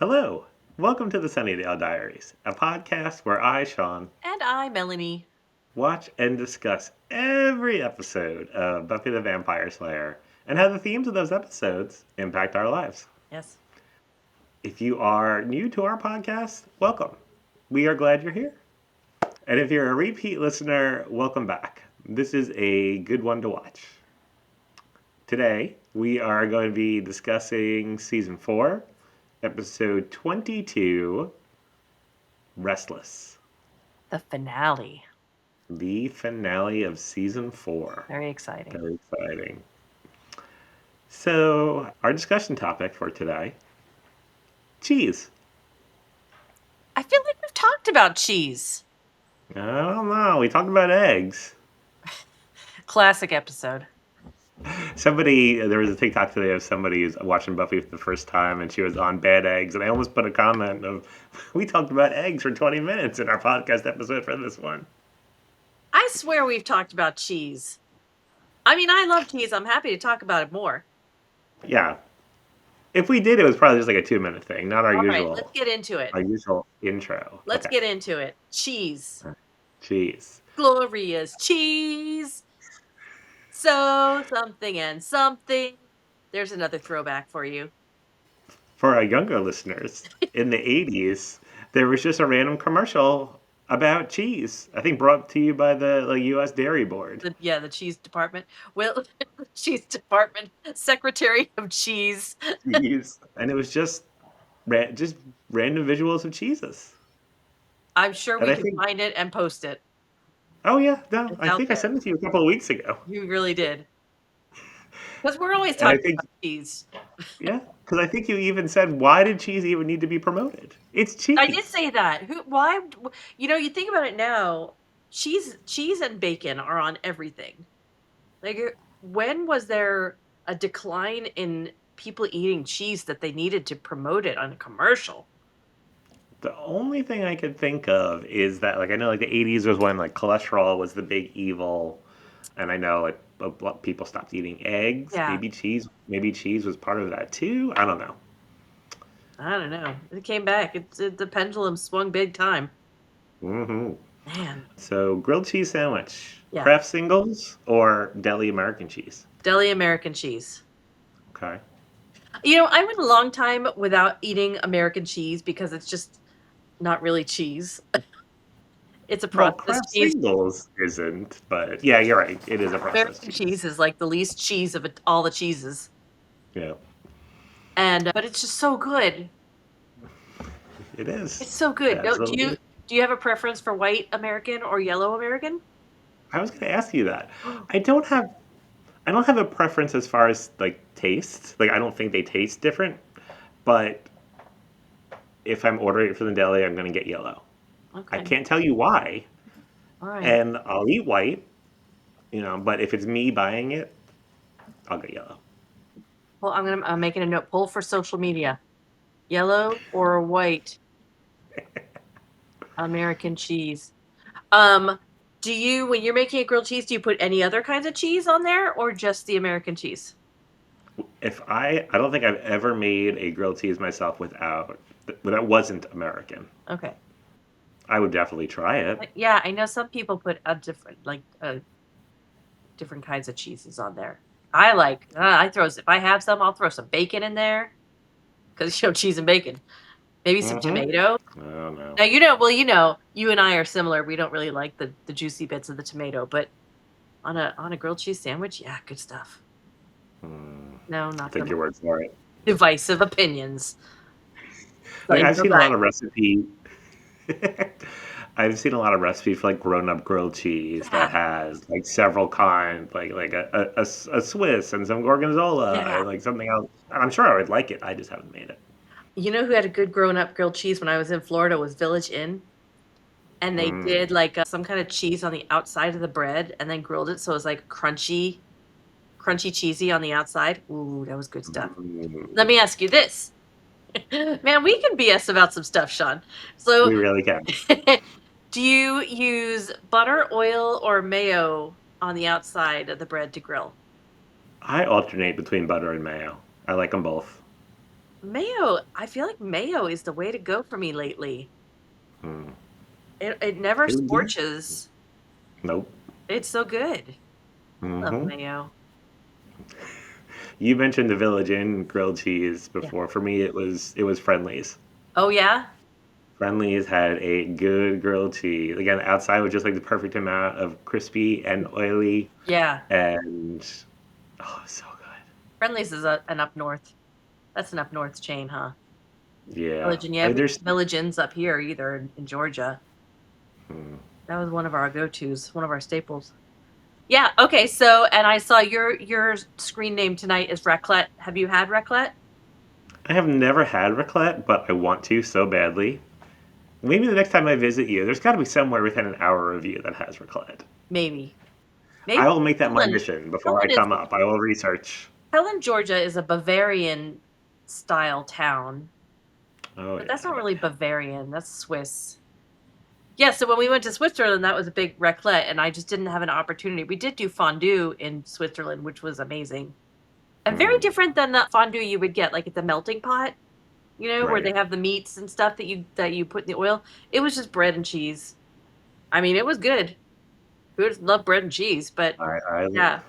Hello, welcome to the Sunnydale Diaries, a podcast where I, Sean, And I, Melanie. watch and discuss every episode of Buffy the Vampire Slayer and how the themes of those episodes impact our lives. Yes. If you are new to our podcast, welcome. We are glad you're here. And if you're a repeat listener, welcome back. This is a good one to watch. Today, we are going to be discussing season 4, episode 22, Restless. The finale. The finale of season 4. Very exciting. Very exciting. So, our discussion topic for today, cheese. I feel like we've talked about cheese. I don't know. We talked about eggs. Classic episode. There was a TikTok today of somebody who's watching Buffy for the first time and she was on bad eggs. And I almost put a comment of, we talked about eggs for 20 minutes in our podcast episode for this one. I swear we've talked about cheese. I mean, I love cheese. I'm happy to talk about it more. Yeah. If we did, it was probably just like a 2-minute thing, not All right, let's get into it. our usual intro. Let's Okay. get into it. Cheese. Cheese. Glorious cheese. So, something and something. There's another throwback for you. For our younger listeners, in the 80s, there was just a random commercial about cheese. I think brought to you by the U.S. Dairy Board. The cheese department. Well, cheese department. Secretary of cheese. Cheese. And it was just random visuals of cheeses. I'm sure And we I can think, find it and post it. oh yeah, no, It's I out think I there. sent it to you a couple of weeks ago. You really did. Because we're always And I talking think, about cheese. yeah, because I think you even said, why did cheese even need to be promoted? It's I did cheese. say that. Why? You think about it now. Cheese and bacon are on everything. Like, when was there a decline in people eating cheese that they needed to promote it on a commercial? The only thing I could think of is that, I know, the 80s was when, cholesterol was the big evil, and I know, a lot of people stopped eating eggs. Yeah, Maybe cheese was part of that too. I don't know. I don't know. It came back. The pendulum swung big time. Hmm. Man, So, grilled cheese sandwich, yeah. Kraft singles or deli American cheese? Deli American cheese. Okay. I went a long time without eating American cheese because it's just not really cheese. It's a Well, processed Kraft cheese. singles isn't, but yeah, you're right. It is a processed American cheese. cheese is like the least cheese of all the cheeses. Yeah, And but it's just so good. it is. It's so good. No, do you Absolutely. do you have a preference for white American or yellow American? I was going to ask you that. I don't have I don't have a preference as far as taste. I don't think they taste different, but if I'm ordering it from the deli, I'm going to get yellow. I Okay. can't tell you why, All right. and I'll eat white, but if it's me buying it, I'll get yellow. Well, I'm making a note. Pull for social media. Yellow or white American cheese. Um, when you're making a grilled cheese, do you put any other kinds of cheese on there or just the American cheese? If I don't think I've ever made a grilled cheese myself that wasn't American. Okay. I would definitely try it. Yeah, I know some people put a different kinds of cheeses on there. If I have some, I'll throw some bacon in there because cheese and bacon. Maybe some Mm-hmm. tomato. Oh no. Now you and I are similar. We don't really like the juicy bits of the tomato, but on a grilled cheese sandwich, yeah, good stuff. No, not so Take much. your word for it. Divisive opinions. I've Cyber seen a lot back. of recipe. I've seen a lot of recipes for grown-up grilled cheese that Yeah, has several kinds, a Swiss and some gorgonzola yeah. and something else. I'm sure I would like it. I just haven't made it. You know who had a good grown up grilled cheese when I was in Florida was Village Inn, and they did Mm. some kind of cheese on the outside of the bread and then grilled it so it was like crunchy cheesy on the outside. Ooh, that was good stuff. Let Mm. me ask you this. Man, we can BS about some stuff, Sean. So, We really can. do you use butter, oil, or mayo on the outside of the bread to grill? I alternate between butter and mayo. I like them both. Mayo, I feel like mayo is the way to go for me lately. Hmm. It never Really? scorches. Nope. It's so good. I love Hmm. mayo. You mentioned the Village Inn grilled cheese Yeah. before. For me, it was Friendly's. Oh, yeah? Friendly's had a good grilled cheese. Again, the outside was just like the perfect amount of crispy and oily, Yeah. and oh, so good. Friendly's is an up north. That's an up north chain, huh? Yeah. Village Inn, yeah, I mean, we there's. Village Inn's up here either in Georgia. Hmm. That was one of our go-tos, one of our staples. Yeah, okay, so and I saw your screen name tonight is raclette. Have you had raclette? I have never had raclette, but I want to so badly. Maybe the next time I visit you, there's got to be somewhere within an hour of you that has raclette. Maybe. Maybe I will make that my Helen. mission before I Helen is come up. I will research. Helen, Georgia is a Bavarian style town, Oh but that's yeah, not yeah. really Bavarian, that's Swiss. Yeah, so when we went to Switzerland, that was a big raclette, and I just didn't have an opportunity. We did do fondue in Switzerland, which was amazing. And very Mm, different than the fondue you would get, like, at the melting pot, where right. they have the meats and stuff that you put in the oil. It was just bread and cheese. I mean, it was good. Who doesn't love bread and cheese? But I yeah,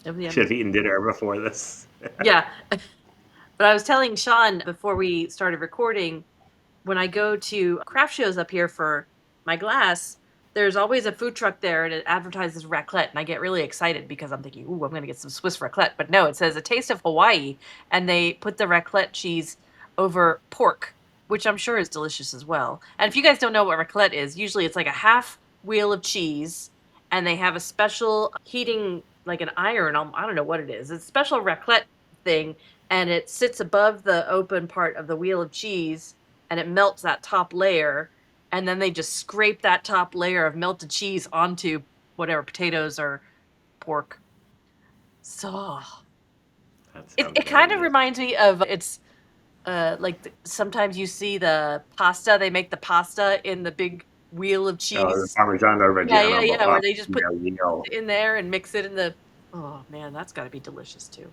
it was should yummy. have eaten dinner before this. Yeah. But I was telling Sean before we started recording, when I go to craft shows up here for my glass, there's always a food truck there and it advertises raclette. And I get really excited because I'm thinking, ooh, I'm going to get some Swiss raclette. But no, it says a taste of Hawaii. And they put the raclette cheese over pork, which I'm sure is delicious as well. And if you guys don't know what raclette is, usually it's like a half wheel of cheese and they have a special heating, like an iron. I don't know what it is. It's a special raclette thing. And it sits above the open part of the wheel of cheese and it melts that top layer, and then they just scrape that top layer of melted cheese onto whatever potatoes or pork. So That it sounds it kind of very. reminds me of it's like sometimes you see the pasta, they make the pasta in the big wheel of Oh, the cheese. Parmigiano Yeah, yeah, Reggiano. yeah, where they just put Yeah, it in there and mix it in the. Oh man, that's got to be delicious too.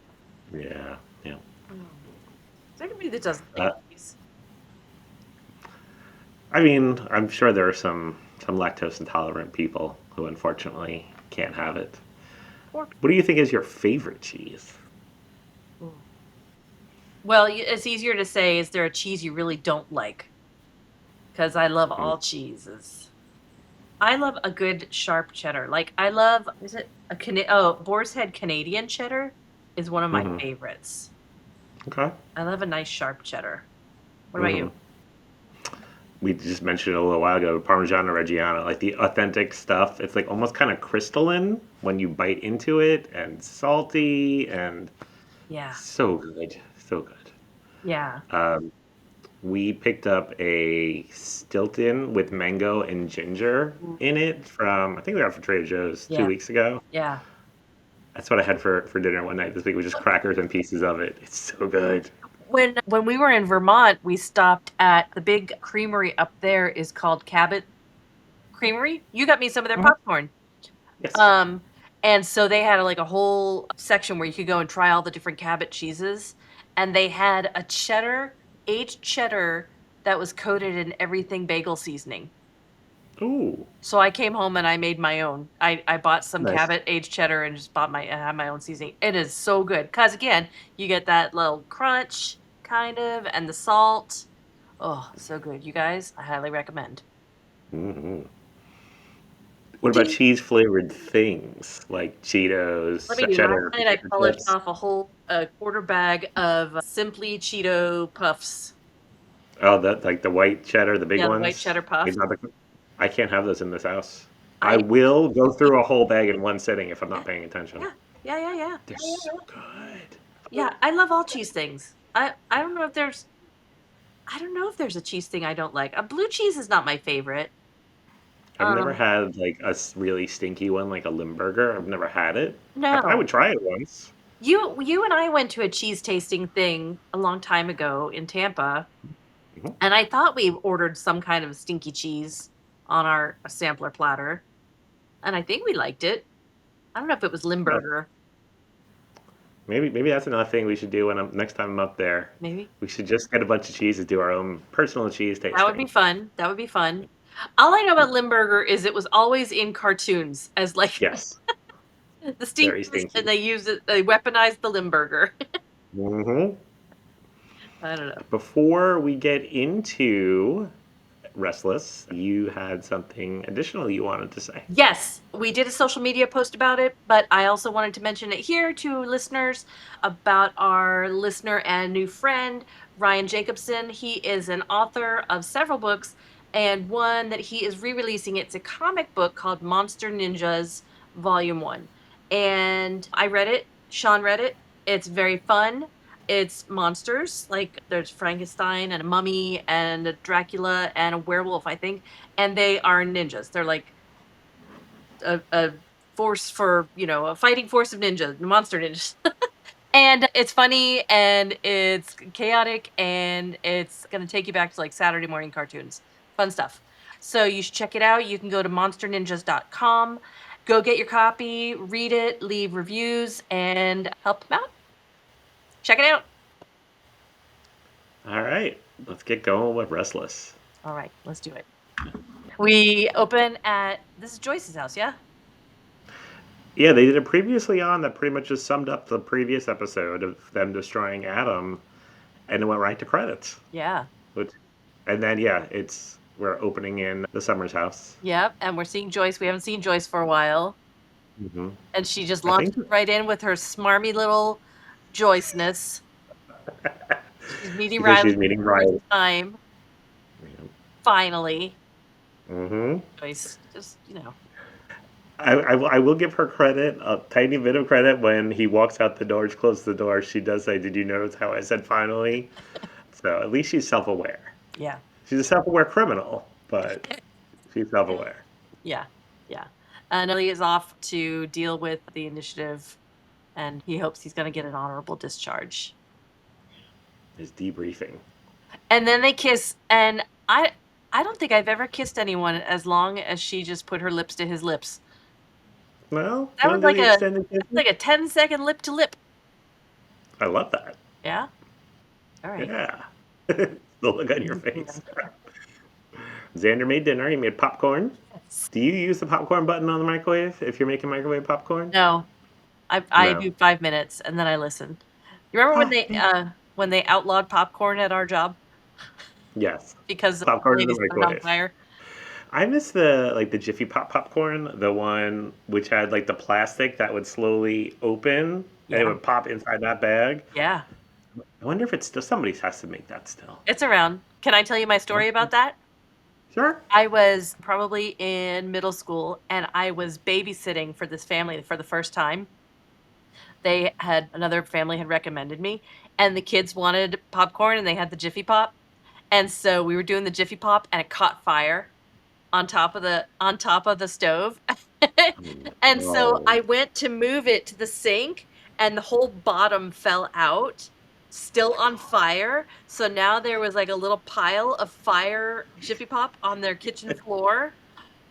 yeah, yeah. Mm. Is there anybody that doesn't like Uh, cheese? I mean, I'm sure there are some lactose intolerant people who unfortunately can't have it. Poor What do you think is your favorite cheese? people. Well, it's easier to say, is there a cheese you really don't like? Because I love Mm, all cheeses. I love a good sharp cheddar. Like I love, is it a Boar's Head Canadian cheddar is one of my mm-hmm. favorites. Okay. I love a nice sharp cheddar. What about Mm-hmm. you? We just mentioned it a little while ago, Parmigiano Reggiano, like the authentic stuff. It's like almost kind of crystalline when you bite into it, and salty, and Yeah. so good, so good. Yeah. Um, we picked up a Stilton with mango and ginger Mm. in it from I think we got it from Trader Joe's two Yeah. weeks ago. Yeah. That's what I had for dinner one night this week was just crackers and pieces of it. It's so good. When we were in Vermont, we stopped at the big creamery up there is called Cabot Creamery. You got me some of their Mhm. popcorn. Yes. Um, and so they had, like, a whole section where you could go and try all the different Cabot cheeses, and they had a cheddar aged cheddar that was coated in everything bagel seasoning. Ooh, So I came home and I made my own. I bought some nice. Cabot aged cheddar and just bought my and had my own seasoning. It is so good because again, you get that little crunch kind of and the salt. Oh, so good. You guys, I highly recommend. Hmm. What Do about you cheese flavored things like Let me Cheetos, do last cheddar, night I potato polished chips? off a whole, quarter bag of Simply Cheeto Puffs. Oh, that like the white cheddar, the big Yeah, the white ones. cheddar puffs. I can't have those in this house. I I will go you through a whole bag in one sitting if I'm Yeah, not paying attention. yeah, yeah, yeah, yeah. They're so good. Yeah, I love all cheese things. I don't know if there's a cheese thing I don't like. Blue cheese is not my favorite. I've never Um, had like really stinky one like a Limburger. I've never had it. I no. would try it once. You and I went to a cheese tasting thing a long time ago in Tampa, Mhm. and I thought we ordered some kind of stinky cheese on our sampler platter, and I think we liked it. I don't know if it was No, Limburger. Maybe that's another thing we should do when next time I'm up there. Maybe. We should just get a bunch of cheeses, do our own personal cheese That would be tasting. fun. That would be fun. All I know about Limburger is it was always in cartoons as like Yes, the very Stinkers, and stinky. they weaponized the Limburger. Hmm. I don't know. Before we get into Restless, you had something additional you wanted to say. Yes, we did a social media post about it, but I also wanted to mention it here to listeners about our listener and new friend, Ryan Jacobson. He is an author of several books, and one that he is re releasing. It's a comic book called Monster Ninjas Volume 1. And I read it, Sean read it. It's very fun. It's monsters, like there's Frankenstein and a mummy and a Dracula and a werewolf, I think, and they are ninjas. They're like a force for, a fighting force of ninjas, monster ninjas. And it's funny and it's chaotic and it's going to take you back to like Saturday morning cartoons. Fun stuff. So you should check it out. You can go to monsterninjas.com, go get your copy, read it, leave reviews, and help them out. Check it out. All right, let's get going with Restless. All right, let's do it. We open at this is Joyce's house, yeah? Yeah, they did it previously on that pretty much just summed up the previous episode of them destroying Adam, and it went right to credits. Yeah. Which, and then yeah, it's we're opening in the Summers house. Yep. And we're seeing Joyce. We haven't seen Joyce for a while. Hmm. And she just I think launches right in with her smarmy little Joyceness. She's meeting because Riley she's meeting for the first Riley. time. Finally. Hmm. Joyce, just, I will give her credit, a tiny bit of credit, when he walks out the door, closes the door. She does say, "Did you notice how I said finally?" So at least she's self-aware. yeah. She's a self-aware criminal, but she's self-aware. Yeah. Yeah. And Ellie is off to deal with the initiative, and he hopes he's going to get an honorable discharge. Is debriefing. And then they kiss, and I don't think I've ever kissed anyone as long as she just put her lips to his lips. Well, That you was want to do like the a extended that's kisses? like a 10-second lip to lip. I love that. Yeah. All right. Yeah. The look on your face. Xander made dinner. He made popcorn. Yes. Do you use the popcorn button on the microwave if you're making microwave popcorn? No, I No. do 5 minutes and then I listen. You remember Ah, yeah. when they outlawed popcorn at our job Yes. because the Popcorn in the lady set it on microwave. fire? I miss the Jiffy Pop popcorn, the one which had like the plastic that would slowly open and it Yeah. would pop inside that bag. Yeah. I wonder if it's still somebody has to make that still. It's around. Can I tell you my story about that? Sure. I was probably in middle school and I was babysitting for this family for the first time. Another family had recommended me, and the kids wanted popcorn and they had the Jiffy Pop. And so we were doing the Jiffy Pop and it caught fire on top of the stove. And so Oh, I went to move it to the sink and the whole bottom fell out, still on fire. So now there was like a little pile of fire Jiffy Pop on their kitchen floor.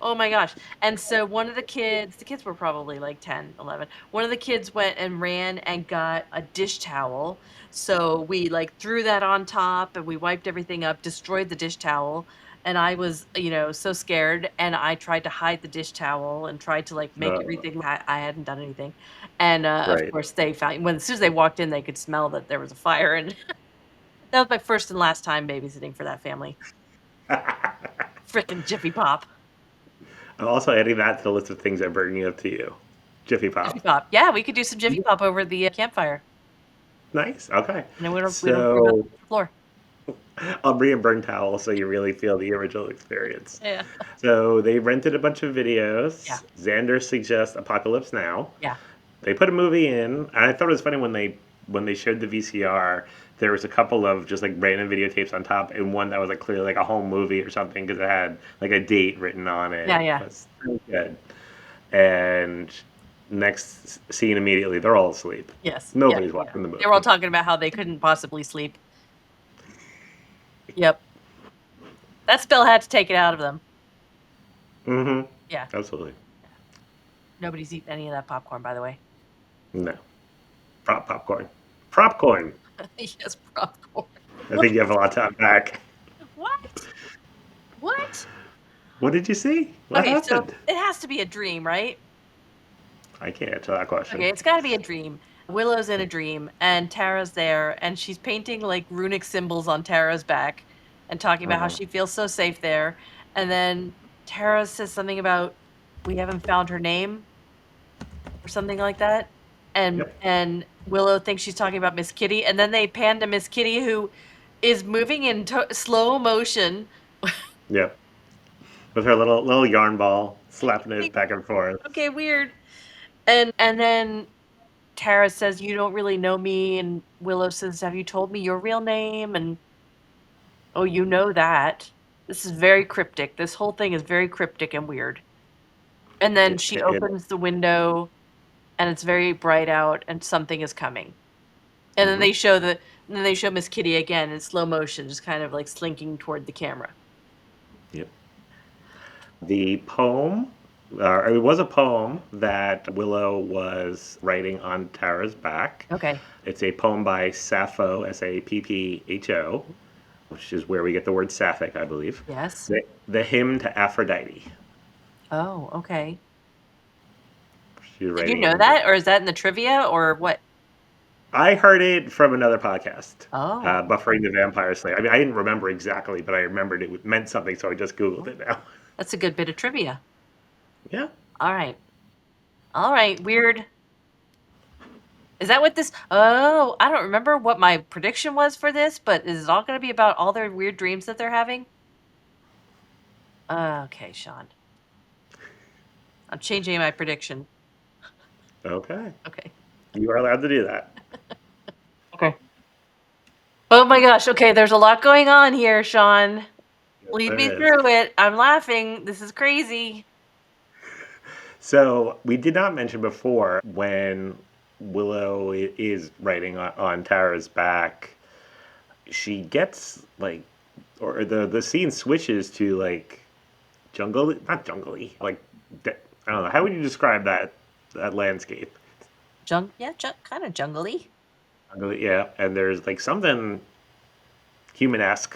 Oh my gosh. And so one of the kids were probably like 10, 11. One of the kids went and ran and got a dish towel. So we like threw that on top and we wiped everything up, destroyed the dish towel. And I was, so scared. And I tried to hide the dish towel and tried to like make uh, everything. I hadn't done anything. And of right. course, they found as soon as they walked in, they could smell that there was a fire. And that was my first and last time babysitting for that family. Frickin' Jiffy Pop. I'm also adding that to the list of things I'm bringing up to you. Jiffy Jiffy Pop. Pop. Yeah, we could do some Jiffy Pop over the campfire. Nice. Okay. And then we don't worry about So the floor. I'll bring a burn towel so you really feel the original experience. Yeah. So they rented a bunch of videos. Yeah. Xander suggests Apocalypse Now. Yeah. They put a movie in, and I thought it was funny when they showed the VCR. There was a couple of just like random videotapes on top, and one that was like clearly like a home movie or something because it had like a date written on it. Yeah, yeah. It was good. And next scene immediately, they're all asleep. Yes. Yeah, Nobody's yeah. watching the movie. They were all talking about how they couldn't possibly sleep. Yep. That spell had to take it out of them. Mm-hmm. Yeah. Absolutely. Nobody's eating any of that popcorn, by the way. No. Popcorn. Popcorn. Yes, popcorn. I think you have a lot to unpack. What? What? What did you see? What Okay, so happened? it has to be a dream, right? I can't answer that question. Okay, it's got to be a dream. Willow's in a dream, and Tara's there, and she's painting like runic symbols on Tara's back and talking about how Uh-huh. she feels so safe there. And then Tara says something about we haven't found her name or something like that. Yep. And Willow thinks she's talking about Miss Kitty, and then they pan to Miss Kitty who is moving in slow motion. Yep. With her little yarn ball, slapping it back and forth. Okay, weird. And then Tara says, "You don't really know me," and Willow says, "Have you told me your real name?" And, "Oh, you know that." This is very cryptic. This whole thing is very cryptic and weird. And then It, she it, opens the window, and it's very bright out, and something is coming. And then mhm. they show Miss Kitty again in slow motion, just kind of like slinking toward the camera. Yep. The poem, it was a poem that Willow was writing on Tara's back. Okay. It's a poem by Sappho, Sappho, which is where we get the word sapphic, I believe. Yes. The hymn to Aphrodite. Oh, okay. She was Did you writing it know in the. that, or is that in the trivia, or what? I heard it from another podcast, Oh, Buffering okay. the Vampire Slayer. I mean, I didn't remember exactly, but I remembered it meant something, so I just Googled it now. That's a good bit of trivia. Yeah. All right. All right. Weird. Is that what this? Oh, I don't remember what my prediction was for this, but is it all going to be about all their weird dreams that they're having? Okay, Sean. I'm changing my prediction. Okay. Okay. You are allowed to do that. Okay. Oh my gosh. Okay, there's a lot going on here, Sean. Yes, Lead there me is. through it. I'm laughing. This is crazy. So we did not mention before when Willow is writing on Tara's back, she gets like, or the scene switches to like jungle, not jungly, like I don't know. How would you describe that landscape? Yeah, kind of jungly. Yeah, and there's like something human-esque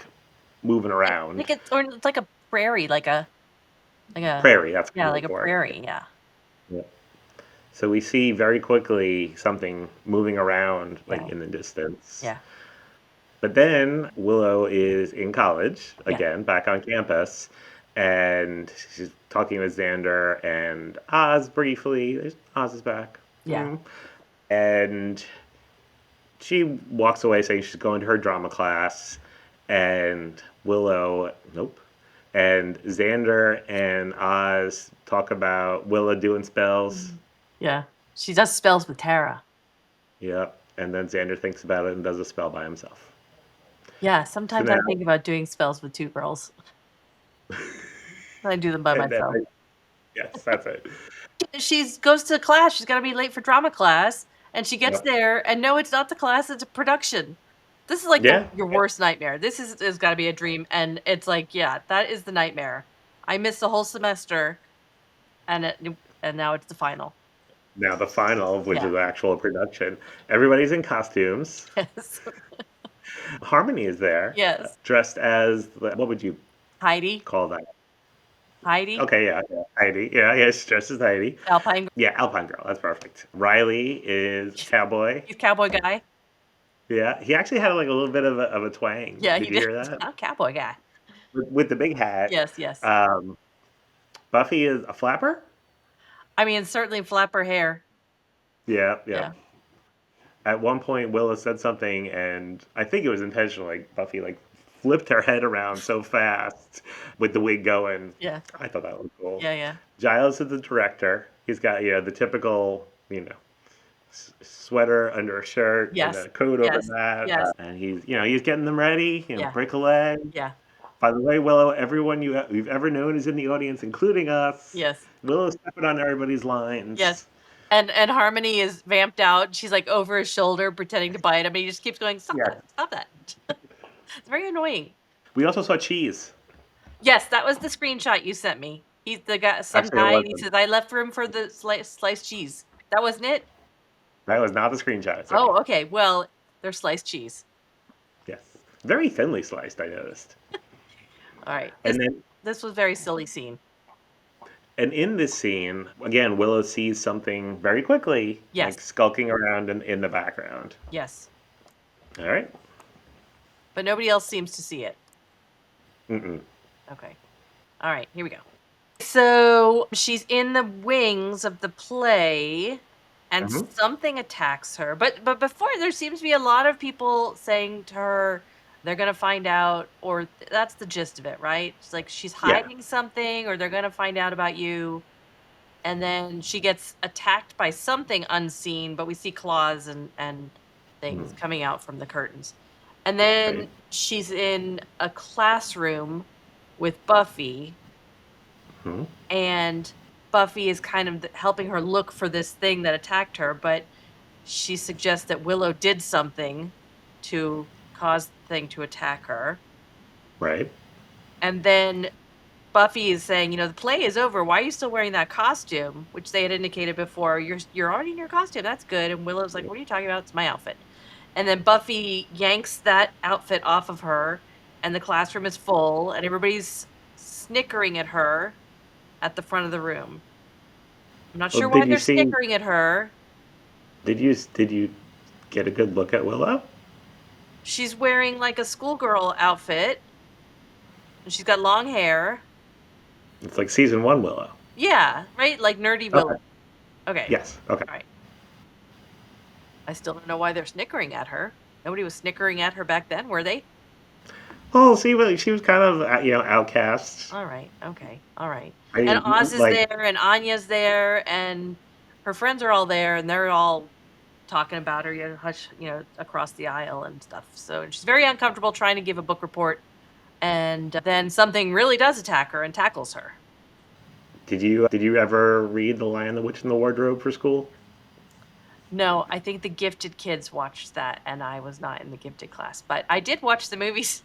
moving around. It's like a prairie, like a Prairie, that's what yeah, I'm like looking a for. prairie. Yeah. Yeah. So we see very quickly something moving around like Yeah. in the distance. Yeah. But then Willow is in college Yeah. again, back on campus, and she's talking with Xander and Oz briefly. Oz is back. Yeah. And she walks away saying she's going to her drama class, and Willow, nope. And Xander and Oz talk about Willow doing spells. Yeah. She does spells with Tara. Yep. And then Xander thinks about it and does a spell by himself. Yeah, So sometimes I now, think about doing spells with two girls. I do them by and then, myself. yes, that's it. She's goes to class. She's got to be late for drama class, and she gets Yep. there, and no, it's not the class. It's a production. This is like Yeah. your worst nightmare. This is got to be a dream, and it's like, yeah, that is the nightmare. I missed the whole semester, and and now it's the final. Now the final, which Yeah. is actual production. Everybody's in costumes. Yes. Harmony is there, Yes. dressed as what would you Heidi. call that? Heidi. Okay, yeah, yeah, Heidi. Yeah, yeah, she's dressed as Heidi. Alpine. Yeah, Alpine Girl. That's perfect. Riley is cowboy. He's cowboy guy. Yeah, he actually had like a little bit of a twang. Yeah, he Did you did. hear that? I'm cowboy guy. With the big hat. Yes. Yes. Um, Buffy is a flapper. I mean, certainly flap her hair. Yeah, yeah. Yeah. At one point, Willa said something, and I think it was intentional. Like Buffy, like flipped her head around so fast with the wig going. Yeah. I thought that was cool. Yeah. Yeah. Giles is the director. He's got the typical sweater under a shirt and Yes. a coat over Yes. that, Yes. and he's getting them ready. Yeah. Brick a leg. Yeah. By the way, Willow, everyone you've ever known is in the audience, including us. Yes. Willow's stepping on everybody's Yes. lines. And Harmony is vamped out. She's like over his shoulder pretending to bite him, and he just keeps going, "Stop Yeah. that. Stop that." It's very annoying. We also saw Cheese. Yes, that was the screenshot you sent me. He's the guy, some Actually, it guy, and he wasn't. says, "I left room for the sliced cheese." That wasn't it? That was not the screenshot. Sorry. Oh, okay. Well, they're sliced cheese. Yes. Very thinly sliced, I noticed. All right. And then, This was a very silly scene. and in this scene, again, Willow sees something very quickly, Yes. like skulking around in the background. Yes. All right. But nobody else seems to see it. Mm-mm. Okay. All right. Here we go. So she's in the wings of the play and Mm-hmm. something attacks her. But before there seems to be a lot of people saying to her they're going to find out or that's the gist of it, right? It's like she's Yeah. hiding something or they're going to find out about you and then she gets attacked by something unseen, but we see claws and things Mm. coming out from the curtains. And then Right. she's in a classroom with Buffy Hmm. and Buffy is kind of helping her look for this thing that attacked her, but she suggests that Willow did something to cause the thing to attack her. Right. And then Buffy is saying, the play is over. Why are you still wearing that costume? Which they had indicated before. You're already in your costume. That's good. And Willow's like, what are you talking about? It's my outfit. And then Buffy yanks that outfit off of her, and the classroom is full, and everybody's snickering at her at the front of the room. I'm not Well, sure why they're snickering at her. did you get a good look at Willow? She's wearing like a schoolgirl outfit. And she's got long hair. It's like season one Willow. Yeah, right? Like nerdy Okay. Willow. Okay. Yes. Okay. All right. I still don't know why they're snickering at her. Nobody was snickering at her back then, were they? Well, see, well, she was kind of outcast. All right. Okay. All right. I And mean, Oz is like, there and Anya's there and her friends are all there and they're all talking about her, hush, across the aisle and stuff. So she's very uncomfortable trying to give a book report. And then something really does attack her and tackles her. did you ever read The Lion, the Witch, and the Wardrobe for school? No, I think the gifted kids watched that, and I was not in the gifted class, but I did watch the movies.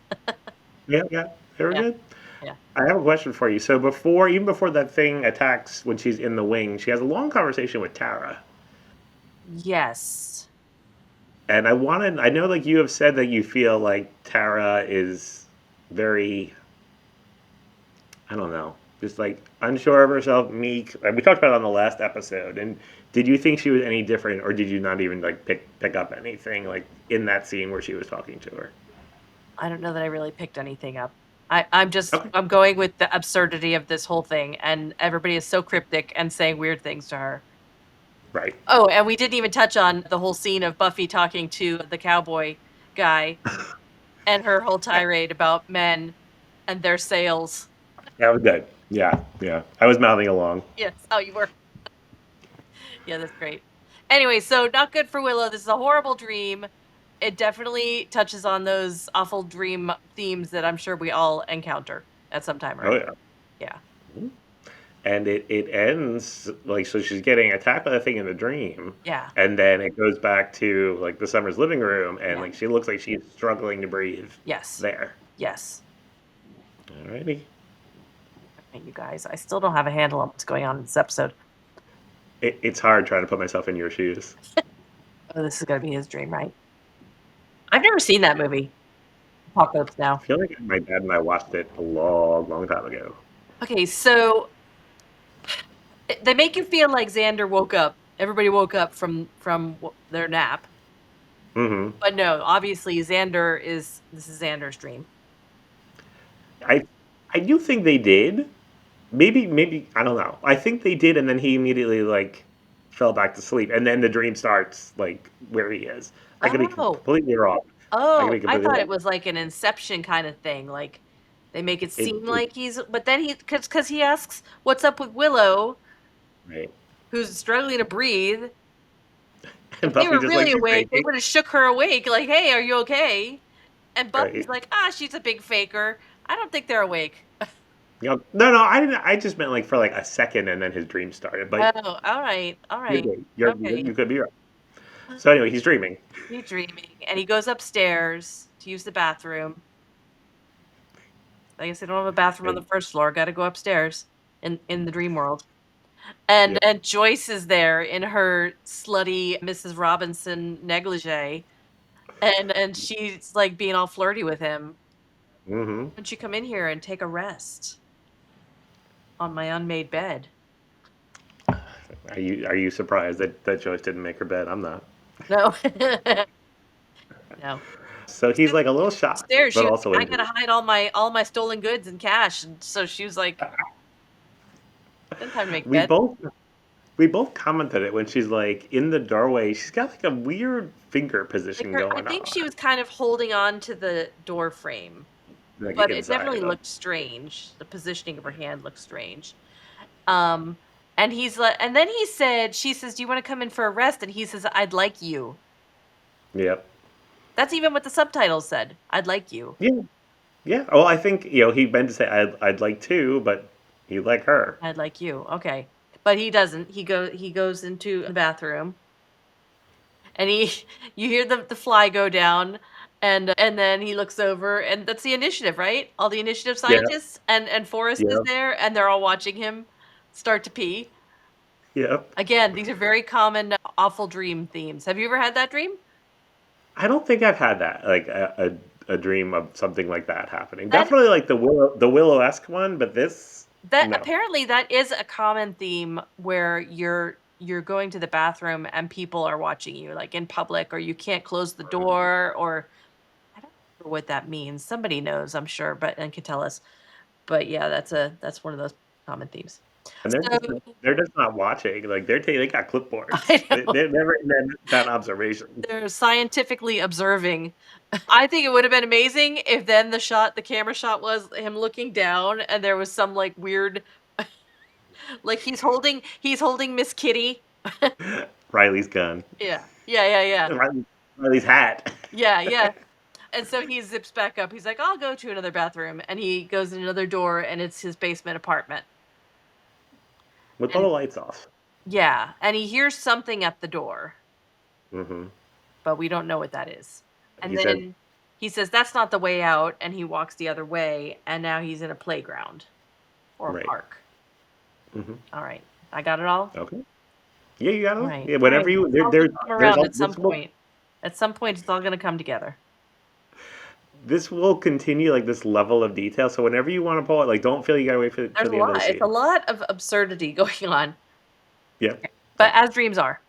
Yeah, yeah, they were Yeah, good. yeah. I have a question for you. So even before that thing attacks when she's in the wing, she has a long conversation with Tara. Yes. And I know like you have said that you feel like Tara is very, I don't know, just like unsure of herself, meek. And we talked about it on the last episode. And did you think she was any different, or did you not even like pick up anything like in that scene where she was talking to her? I don't know that I really picked anything up. Okay. I'm going with the absurdity of this whole thing, and everybody is so cryptic and saying weird things to her. Right. Oh, and we didn't even touch on the whole scene of Buffy talking to the cowboy guy and her whole tirade about men and their sales. That was good. Yeah, yeah. I was mouthing along. Yes. Oh, you were. Yeah, that's great. Anyway, so not good for Willow. This is a horrible dream. It definitely touches on those awful dream themes that I'm sure we all encounter at some time or Oh another. yeah. Yeah. And it ends like so she's getting attacked by the thing in the dream, Yeah. and then it goes back to like the Summers living room, and Yeah. like she looks like she's struggling to breathe Yes. there. Yes. Alrighty. Okay, you guys, I still don't have a handle on what's going on in this episode. It's hard trying to put myself in your shoes. Oh, this is going to be his dream, right? I've never seen that movie. Apocalypse I Now. feel like my dad and I watched it a long, long time ago. Okay, so they make you feel like Xander woke up. Everybody woke up from their nap. Mm-hmm. But no, obviously this is Xander's dream. I I do think they did. Maybe I don't know. I think they did, and then he immediately like fell back to sleep, and then the dream starts like where he is. I could be Oh, completely wrong. I could oh, be I completely thought it wrong. was like an Inception kind of thing. Like they make it It, seem it like but then because he asks what's up with Willow, right. who's struggling to breathe. And If they Buffy were just like really she's awake, they faking. would have shook her awake. Like, hey, are you okay? And Buffy's Right. like, she's a big faker. I don't think they're awake. No, no. I didn't. I just meant like for like a second, and then his dream started. But Oh, all right, all you're right, right. You okay. could be right. So anyway, he's dreaming. He's dreaming, and he goes upstairs to use the bathroom. I guess they don't have a bathroom on the And first floor. Got to go upstairs in the dream world. And Joyce is there in her slutty Mrs. Robinson negligee, and she's, like, being all flirty with him. Mm-hmm. "Why don't you come in here and take a rest on my unmade bed?" Are you surprised that Joyce didn't make her bed? I'm not. No. No. So he's She like a little was shocked, upstairs, but she was also like, "I into gotta it. hide all my stolen goods and cash," and so she was like, "Didn't time to make We bed." both we both commented it when she's like in the doorway. She's got like a weird finger Like, position her I going think on, she was kind of holding on to the door frame, like but it definitely inside of. looked strange. The positioning of her hand looked strange. Um, and he's like, and then she says, "Do you wanna come in for a rest?" And he says, "I'd like you." Yep. That's even what the subtitles said, "I'd like you." Yeah. Yeah. Well, I think he meant to say I'd like to, but he'd like her. "I'd like you." Okay. But he doesn't. He goes into the bathroom, and he you hear the fly go down, and then he looks over, and that's the initiative, right? All the initiative Yeah. scientists, and Forrest is Yeah. there, and they're all watching him start to pee. Yep. Again, these are very common awful dream themes. Have you ever had that dream? I don't think I've had that like a dream of something like that happening. That Definitely like the Willow-esque one, but this that no. apparently that is a common theme where you're going to the bathroom and people are watching you, like, in public, or you can't close the door, or I don't know what that means. Somebody knows, I'm sure, but and can tell us. But yeah, that's one of those common themes. And So they're just not watching. Like they got clipboards. I They, know they're never in that observation. they're scientifically observing. I think it would have been amazing if then the camera shot was him looking down and there was some like weird like he's holding Miss Kitty. Riley's gun. Yeah. Yeah, yeah, yeah. Riley's hat. Yeah, yeah. And so he zips back up. He's like, "I'll go to another bathroom." And he goes in another door and it's his basement apartment. With all And the lights off. yeah, and he hears something at the door, Hmm. but we don't know what that is. And He said, then he says, "That's not the way out." And he walks the other way. And now he's in a playground or a right. park. Hmm. All right. I got it all. Okay. Yeah, you got All it. right. Yeah, All right. whatever you It's there, all there's gonna come there's around all at some point. At some point, it's all going to come together. this will continue like this level of detail. So whenever you want to pull it, like don't feel you gotta wait for There's a the end of the lot. It's a scene. lot of absurdity going on, Yeah. but as dreams are.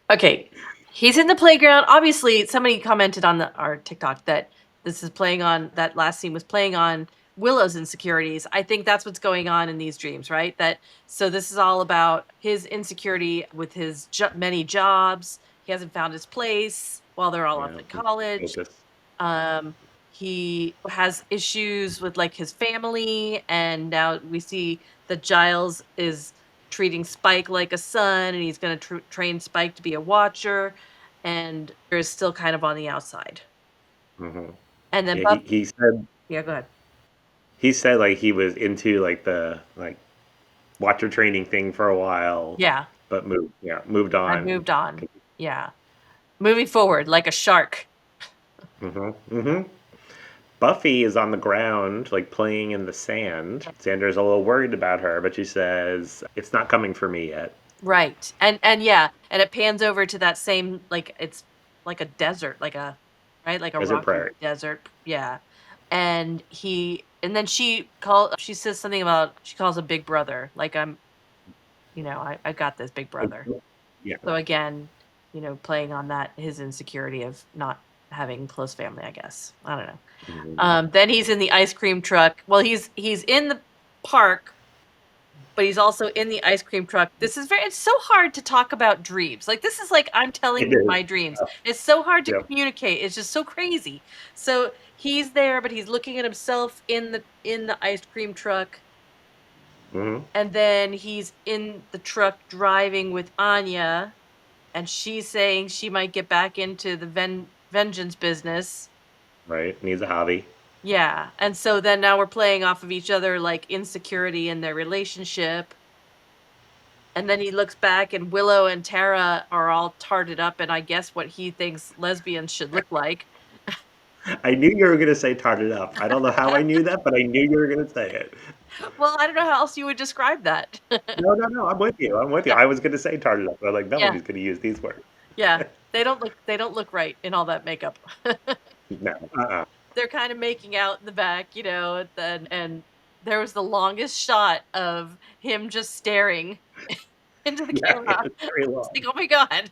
Okay. He's in the playground. Obviously, somebody commented on our TikTok that this is playing on that last scene was playing on Willow's insecurities. I think that's what's going on in these dreams, right? That so this is all about his insecurity with his many jobs. He hasn't found his place while they're all off Yeah. at college. Focus. Um, he has issues with like his family, and now we see that Giles is treating Spike like a son, and he's going to train Spike to be a watcher, and is still kind of on the outside. Hmm. And then Yeah, Buff, yeah, go ahead. he said like he was into like the like watcher training thing for a while, Yeah, but moved I've on. moved on. Yeah, moving forward like a shark. Hmm. Hmm. Buffy is on the ground, like playing in the sand. Xander's a little worried about her, but she says, "It's not coming for me yet." Right. And yeah, and it pans over to that same like it's like a desert, like a right, like a Desert rocky Prairie. desert. Yeah. And then she says something about she calls a big brother. Like I got this big brother. Yeah. So again, playing on that his insecurity of not having close family, I guess. I don't know. Mhm. Then he's in the ice cream truck. Well, he's in the park, but he's also in the ice cream truck. It's so hard to talk about dreams. Like this is like I'm telling It you is. my dreams. It's so hard to Yeah. communicate. It's just so crazy. So he's there, but he's looking at himself in the ice cream truck, Hmm. and then he's in the truck driving with Anya, and she's saying she might get back into the vengeance business. Right. Needs a hobby. Yeah. And so then now we're playing off of each other like insecurity in their relationship. And then he looks back and Willow and Tara are all tarted up and I guess what he thinks lesbians should look like. I knew you were going to say "tarted up." I don't know how I knew that, but I knew you were going to say it. Well, I don't know how else you would describe that. No, I'm with you. I'm with you. Yeah, I was gonna say tarted up, but like yeah, Melanie's gonna use these words. yeah. They don't look right in all that makeup. No. Uh-uh. They're kinda making out in the back, and there was the longest shot of him just staring into the Yeah, camera. it's very It's long. like, "Oh my god."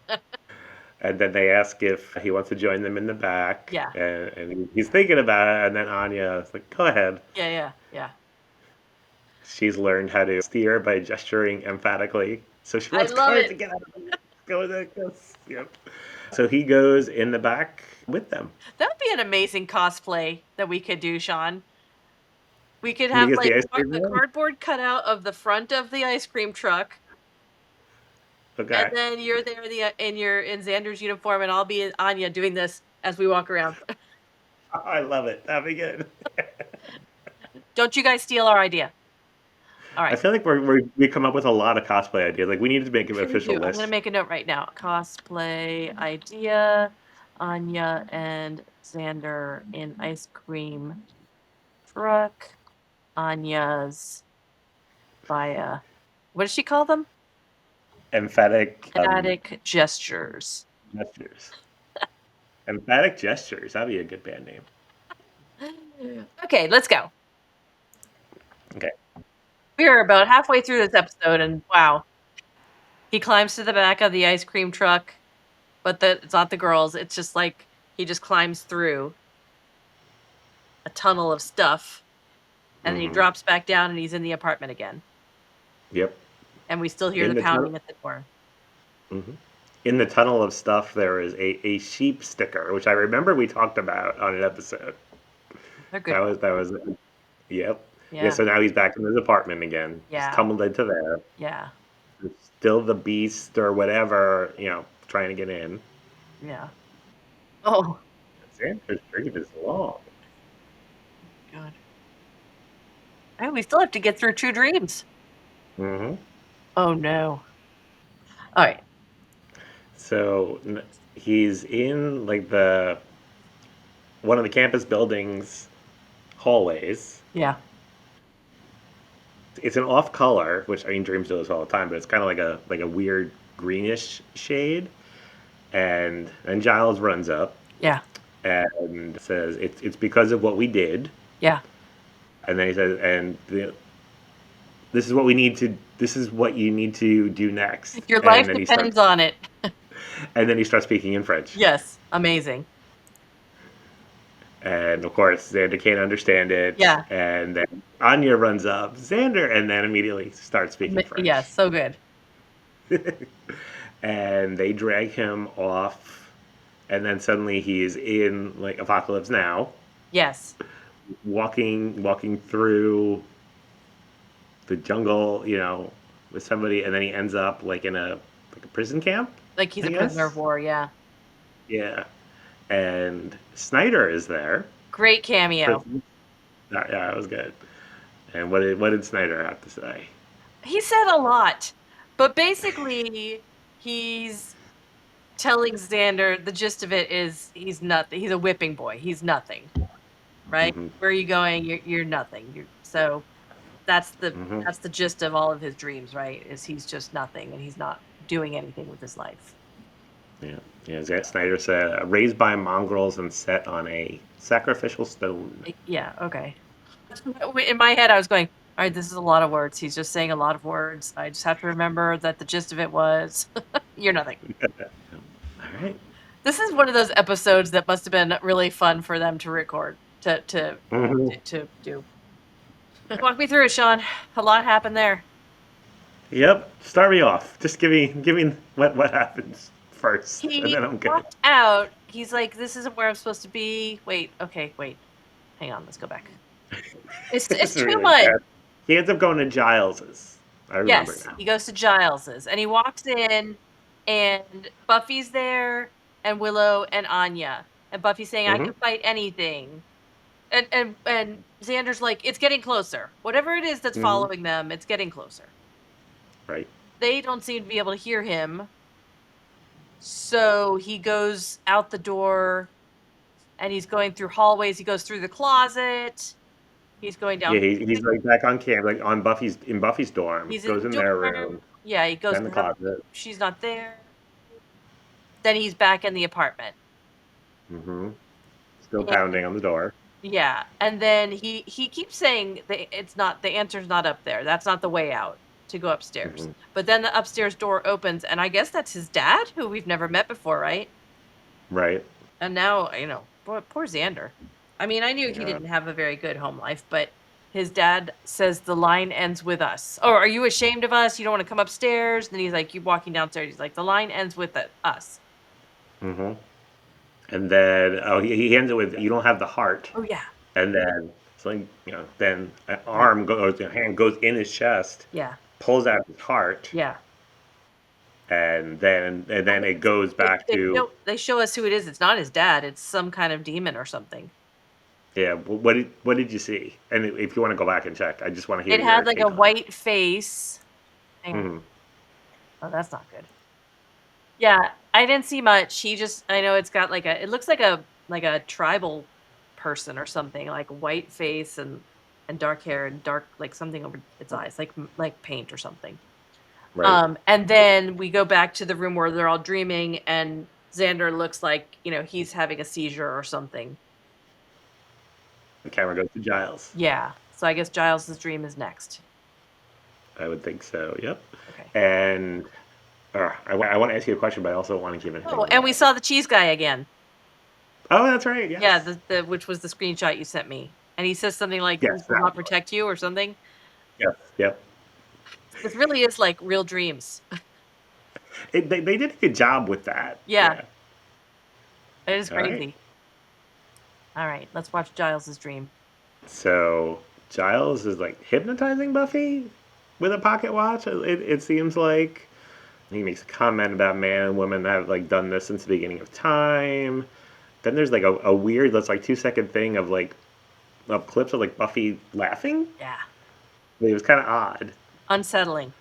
And then they ask if he wants to join them in the back, Yeah. and he's thinking about it, and then Anya is like, "Go ahead." Yeah, yeah, yeah. She's learned how to steer by gesturing emphatically, so she I wants love cars it. to get out of the way. Go like this. Yep. So he goes in the back with them That would be an amazing cosplay that we could do, Sean. We could have, because like, the ice cream a man. cardboard cutout of the front of the ice cream truck, and Okay. then you're there in Xander's uniform, and I'll be Anya doing this as we walk around. I love it. That'd be good. Don't you guys steal our idea. I Alright. feel like we come up with a lot of cosplay ideas. Like we need to make an We official do. I'm gonna list. make a note right now. Cosplay idea, Anya and Xander in ice cream truck. Anya's via what does she call them? Emphatic Emphatic gestures. gestures. Emphatic gestures. That'd be a good band name. Okay, let's go. Okay. We are about halfway through this episode, and wow, he climbs to the back of the ice cream truck, but it's not the girls. It's just like he just climbs through a tunnel of stuff, and then he Mm-hmm. drops back down, and he's in the apartment again. Yep. And we still hear In the the tunnel. pounding at the door. Hmm. In the tunnel of stuff, there is a sheep sticker, which I remember we talked about on an episode. They're good. That was. Yep. Yeah. Yeah, So now he's back in his apartment again. He's yeah, tumbled into there. yeah, It's still the beast or whatever, trying to get in. yeah. Oh, Xander's dream is long. God. Oh, we still have to get through 2 dreams. Hmm. Oh, no. Alright. So he's in like the one of the campus buildings hallways. Yeah. It's an off color, which I mean dreams do this all the time, but it's kind of like a weird greenish shade. And Giles runs up Yeah. and says it's because of what we did. Yeah. And then he says, this is what we need to. This is what you need to do next. Your And life then he depends starts. on it. And then he starts speaking in French. Yes. Amazing. And of course, Xander can't understand it. Yeah. And then Anya runs up, Xander, and then immediately starts speaking Yeah, French. so good. And they drag him off. And then suddenly he's in like Apocalypse Now, Yes. walking through the jungle, with somebody, and then he ends up like in a prison camp, Like he's I a prisoner of guess. war, yeah. Yeah. And Snyder is there. Great cameo. Prison. Yeah, it was good. And what did Snyder have to say? He said a lot, but basically he's telling Xander the gist of it is he's nothing. He's a whipping boy. He's nothing, right? Hmm. Where are you going? You're nothing. So that's the Hmm. that's the gist of all of his dreams, right? Is he's just nothing and he's not doing anything with his life. Yeah. Yeah. Snyder said, raised by mongrels and set on a sacrificial stone. Yeah, okay. In my head, I was going, all right, this is a lot of words. He's just saying a lot of words. I just have to remember that the gist of it was you're nothing. All right. This is one of those episodes that must have been really fun for them to record, Hmm. to do. Walk me through it, Sean. A lot happened there. Yep. Start me off. Just give me what happens first, and He then I'm good. walked out. He's like, this isn't where I'm supposed to be. Wait, okay, wait. Hang on, let's go back. It's This is too really much. bad. He ends up going to Giles's. I remember Yes, now. he goes to Giles's and he walks in and Buffy's there and Willow and Anya. And Buffy's saying, I Hmm. can fight anything. And Xander's like, it's getting closer. Whatever it is that's Hmm. following them, it's getting closer. Right. They don't seem to be able to hear him. So he goes out the door and he's going through hallways. He goes through the closet He's going Yeah, down. he's like back on camp, like on Buffy's dorm. He's in Goes the in their dorm. room, Yeah, he goes in the to have. closet. She's not there. Then he's back in the apartment. hmm Still And pounding on the door. yeah, and then he keeps saying it's not, the answer's not up there. That's not the way out to go upstairs. hmm But then the upstairs door opens, and I guess that's his dad, who we've never met before, right? Right. And now, poor Xander. I mean, I knew he Yeah. didn't have a very good home life, but his dad says the line ends with us. Oh, are you ashamed of us? You don't want to come upstairs? And then he's like, you walking downstairs. He's like, the line ends with us. hmm And then he ends it with you don't have the heart. Oh yeah, And then it's like then an yeah, arm goes, a hand goes in his chest, yeah, pulls out his heart, yeah. and then And it goes back to they show us who it is. It's not his dad. It's some kind of demon or something. yeah. What did you see? And if you want to go back and check, I just want to hear It had your like a take on it. white face. Hang on. Mhm. Oh, that's not good. Yeah, I didn't see much. I know it's got like it looks like a tribal person or something, like white face and dark hair and dark like something over its eyes, like paint or something. Right. And then we go back to the room where they're all dreaming, and Xander looks like, he's having a seizure or something. The camera goes to Giles. Yeah. So I guess Giles's dream is next. I would think so. Yep. Okay. And I want to ask you a question, but I also want to give anything Oh, and we away. saw the cheese guy again. Oh, that's right. Yeah, Yes. the which was the screenshot you sent me. And he says something like, "These Yes. will That not one. protect you," or something. Yes. Yep. This really is like real dreams. They did a good job with that. Yeah, Yeah. it is All right. crazy. All right, let's watch Giles's dream. So Giles is like hypnotizing Buffy with a pocket watch. It seems like he makes a comment about man and women that have like done this since the beginning of time. Then there's like a weird, that's like 2 second thing of clips of like Buffy laughing. Yeah, It was kind of odd. unsettling.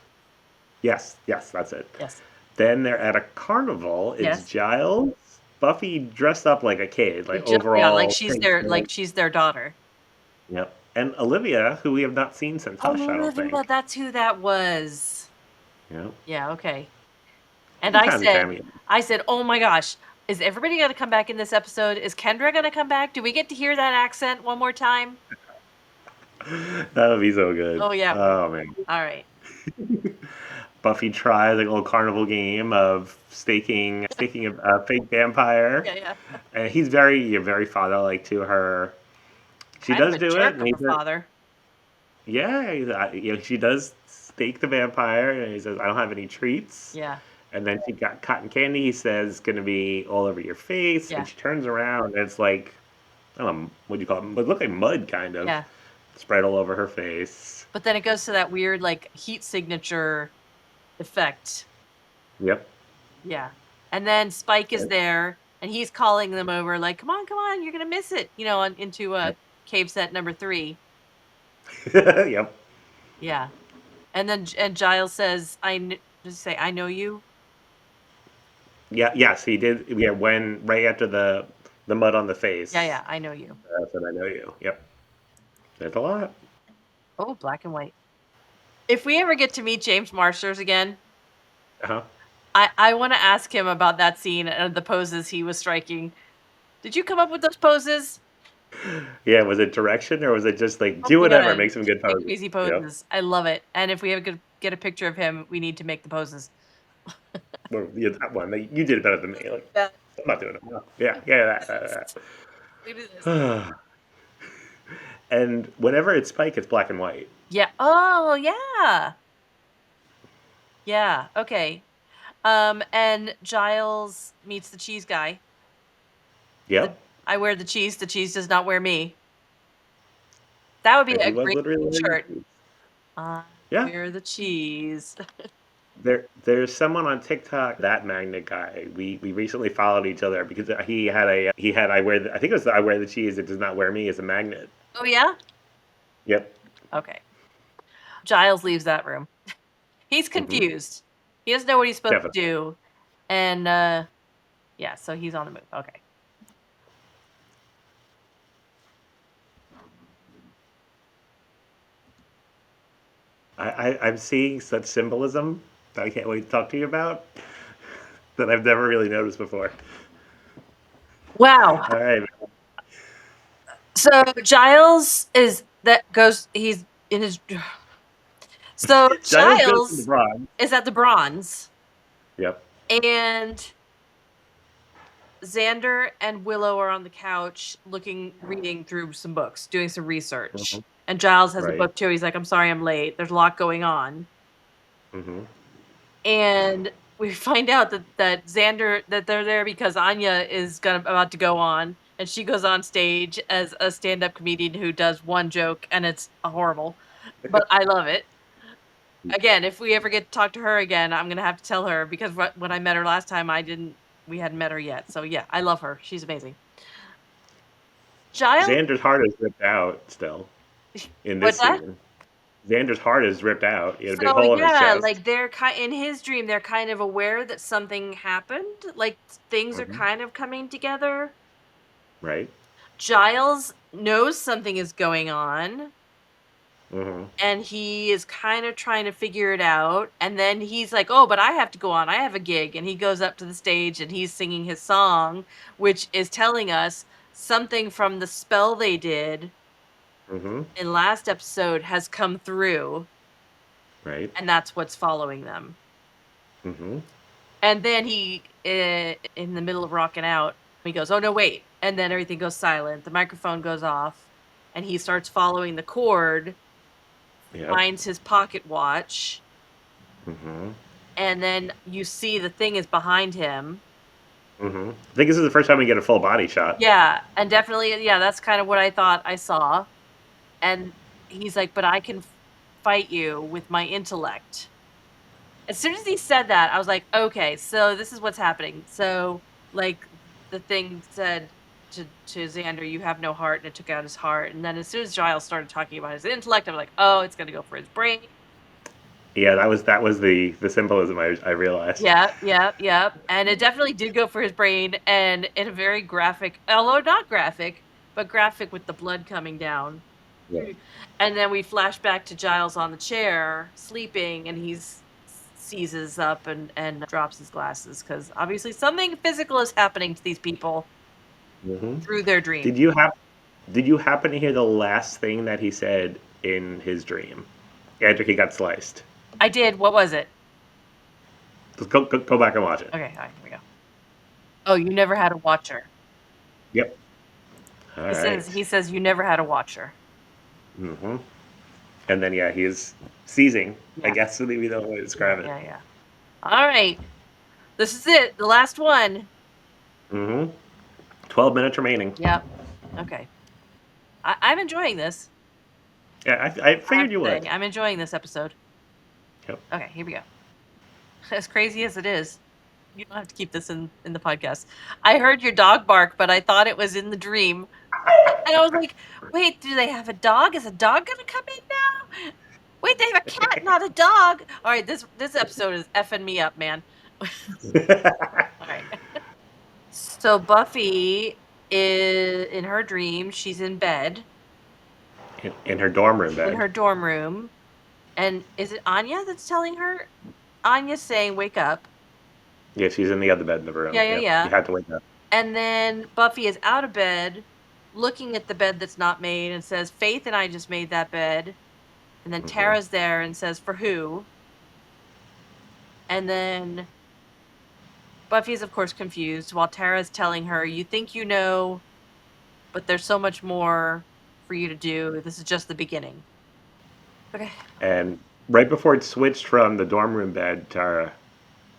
Yes, yes, that's it. Yes, Then they're at a carnival. It's yes. Giles, Buffy dressed up like a kid, like Yeah, like overall pink shirt. she's their daughter. Yep. And Olivia, who we have not seen since Hush, I don't Olivia, think. that's who that was. Yep. Yeah, okay. And Some kind of cameo. I said, "Oh my gosh, is everybody going to come back in this episode? Is Kendra going to come back? Do we get to hear that accent one more time?" That would be so good. Oh yeah. Oh man. All right. Buffy tries like a little carnival game of staking a fake vampire, Yeah, yeah. and he's very father-like to her. She Kind of does a do it, jerk and of he a says, father. "Yeah, she does stake the vampire," and he says, "I don't have any treats." Yeah. And then she got cotton candy. He says, "Going to be all over your face," and Yeah. she turns around, and it's like, I don't know, what do you call it? It looked like mud, kind of, Yeah. spread all over her face. But then it goes to that weird like heat signature effect. Yep. Yeah. And then Spike is there and he's calling them over like, come on, you're going to miss it, into Yep. cave set number 3. Yep. Yeah. And then and Giles says, just say, "I know you." Yeah, yes, he did. Yeah, when right after the mud on the Yeah, face, yeah, "I know you." that's when I know you. Yep, there's a lot. Oh, black and white. If we ever get to meet James Marsters again, Uh-huh. I want to ask him about that scene and the poses he was striking. Did you come up with those poses? Yeah, was it direction or was it just like Oh do my whatever, god, make some good make poses? crazy Yep. poses. I love it. And if we ever get a picture of him, we need to make the poses. Well, yeah, that one. Like, you did it better than me. Like, Yeah. I'm not doing it. No. Yeah, yeah, We do this. that. And whenever it's Spike, it's black and white. Yeah. Oh, yeah. Yeah. Okay. And Giles meets the cheese guy. Yep. The I wear the cheese does not wear me. That would be And he a was great literally wearing shirt. shoes. I Yeah. wear the cheese. There's someone on TikTok, that magnet guy. We recently followed each other because he had I think it was the I wear the cheese. It does not wear me as a magnet. Oh, yeah? Yep. Okay. Giles leaves that room. He's hmm confused. He doesn't know what he's supposed to Definitely. do. And yeah, so he's on the move. Okay. I'm seeing such symbolism that I can't wait to talk to you about that I've never really noticed before. Wow. All right. So Giles is that goes. He's in his. So Giles goes to the Giles Bronx. is at the Bronze, Yep. and Xander and Willow are on the couch reading through some books, doing some Hmm. research. And Giles has a Right. book too. He's like, I'm sorry I'm late. There's a lot going on. Hmm. And we find out that Xander that they're there because Anya is about to go on, and she goes on stage as a stand-up comedian who does one joke, and it's horrible, but I love it. Again, if we ever get to talk to her again, I'm gonna have to tell her because when I met her last time, I didn't we hadn't met her yet. So yeah, I love her. She's amazing. Giles, Xander's heart is ripped out still in what's this that? scene. Xander's heart is ripped out. He had a big So hole in his yeah, chest. like in his dream, they're kind of aware that something happened. Like things are Hmm. kind of coming together. Right. Giles knows something is going on, Hmm. and he is kind of trying to figure it out. And then he's like, "Oh, but I have to go on. I have a gig." And he goes up to the stage and he's singing his song, which is telling us something from the spell they did Hmm. in last episode has come through, Right. and that's what's following them. Hmm. And then in the middle of rocking out, he goes, "Oh no, wait!" And then everything goes silent. The microphone goes off, and he starts following the cord, Yep. finds his pocket watch, Hmm. and then you see the thing is behind him. Hmm. I think this is the first time we get a full body shot. Yeah, and definitely, yeah, that's kind of what I thought I saw. And he's like, "But I can fight you with my intellect." As soon as he said that, I was like, "Okay, so this is what's happening." So, like, the thing said to Xander, "You have no heart," and it took out his heart. And then as soon as Giles started talking about his intellect, I was like, "Oh, it's gonna go for his brain." Yeah, that was the symbolism I realized. Yeah, yeah, yeah. And it definitely did go for his brain, and in a very graphic, although not graphic, but graphic with the blood coming down. Yeah. And then we flash back to Giles on the chair, sleeping, and he's seizes up and drops his glasses because obviously something physical is happening to these people Hmm. through their dream. Did you have Did you happen to hear the last thing that he said in his dream after he got sliced? I did. What was it? Let's go back and watch it. Okay, all right, here we go. Oh, you never had a watcher. Yep. All right. He says you never had a watcher. Hmm. And then yeah, he's seizing. I Yeah, guess would be the way to yeah, describe it. yeah, yeah. All right, this is it. The last one. Hmm. 12 minutes remaining. Yep. Okay. I'm enjoying this. Yeah, I I have figured to you say, would. I'm enjoying this episode. Yep. Okay, here we go. As crazy as it is, you don't have to keep this in the podcast. I heard your dog bark, but I thought it was in the dream. And I was like, "Wait, do they have a dog? Is a dog gonna come in now? Wait, they have a cat, not a dog." All right, this episode is effing me up, man. All right. So Buffy is in her dream. She's in bed In her dorm room in bed. her dorm room, and is it Anya that's telling her? Anya's saying, "Wake up." Yeah, she's in the other bed in the room. Yeah, yeah, Yep. You yeah. had to wake up. And then Buffy is out of bed, looking at the bed that's not made and says, "Faith and I just made that bed." And then Hmm. Tara's there and says, "For who?" And then Buffy is, of course, confused while Tara's telling her, "You think you know, but there's so much more for you to do. This is just the beginning." Okay. And right before it switched from the dorm room bed to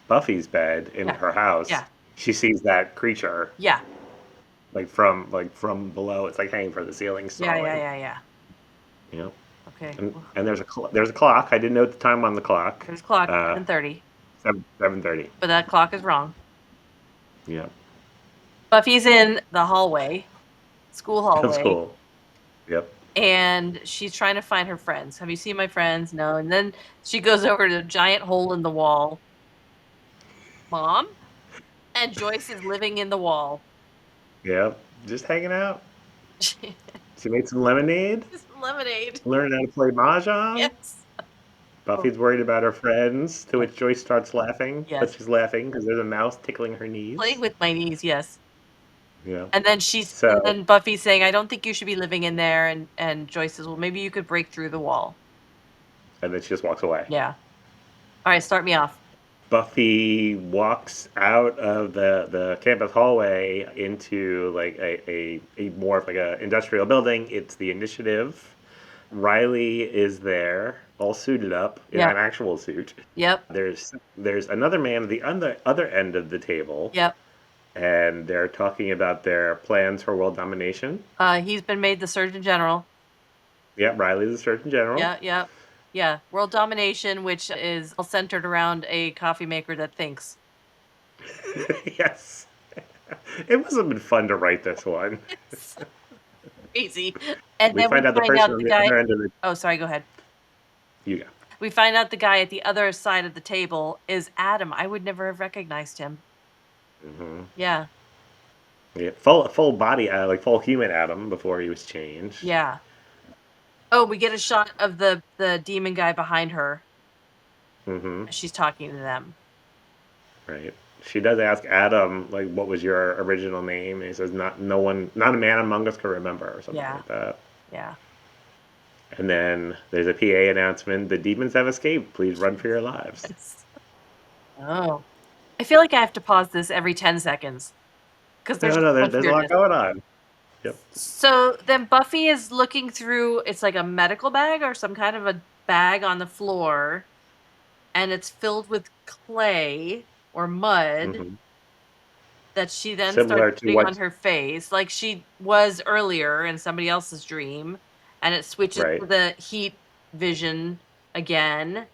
Buffy's bed in Yeah. her house, Yeah. she sees that creature Yeah. like from below. It's like hanging from the ceiling, Yeah. Yeah. snarling. Yeah. Yeah. You know, Okay. and Well, there's a clock. I didn't note the time on the clock. there's a clock, Uh, 7:30, 7:30. but that clock is wrong. Yeah, Buffy's in the hallway, school that's hallway, cool. Yep. and she's trying to find her friends. "Have you seen my friends?" "No." And then she goes over to a giant hole in the wall. "Mom?" And Joyce is living in the wall. Yep. Just hanging out. She made some lemonade. Just lemonade. Learned how to play mahjong. Yes. Buffy's worried about her friends, to which Joyce starts laughing, but Yes. she's laughing because there's a mouse tickling her Playing knees. with my knees, yes. Yeah. And So, then Buffy's saying, "I don't think you should be living in there," and Joyce says, "Well, maybe you could break through the wall." and then she just walks away. Yeah. All right, start me off. Buffy walks out of the campus hallway into like a more of like a industrial building. It's the Initiative. Riley is there, all suited up in Yep. an actual suit. Yep. There's another man at the other end of the table, Yep. and they're talking about their plans for world domination. He's been made the Surgeon General. Yeah, Riley's the Surgeon General. Yeah, yeah. Yeah, world domination, which is all centered around a coffee maker that thinks. Yes. It must have been fun to write this one. It's crazy. And We then we find out the find person out on the the guy other end of the Oh, sorry, go ahead. you go. We find out the guy at the other side of the table is Adam. I would never have recognized him. Hmm. Yeah, Yeah, full body, like full human Adam before he was changed. yeah. Oh, we get a shot of the demon guy behind her Hmm. as she's talking to them. Right. She does ask Adam, like, what was your original name? And he says, not no one, not a man among us can remember, or something Yeah, like that. yeah. And then there's a PA announcement: the demons have escaped. Please run for your lives. It's Oh. I feel like I have to pause this every 10 seconds because there's No, so no, much there's a lot weirdness. going on. Yep. So then Buffy is looking through, it's like a medical bag or some kind of a bag on the floor, and it's filled with clay or mud Hmm. that she then starts Similar to putting on what, her face like she was earlier in somebody else's dream, and it switches right? to the heat vision again.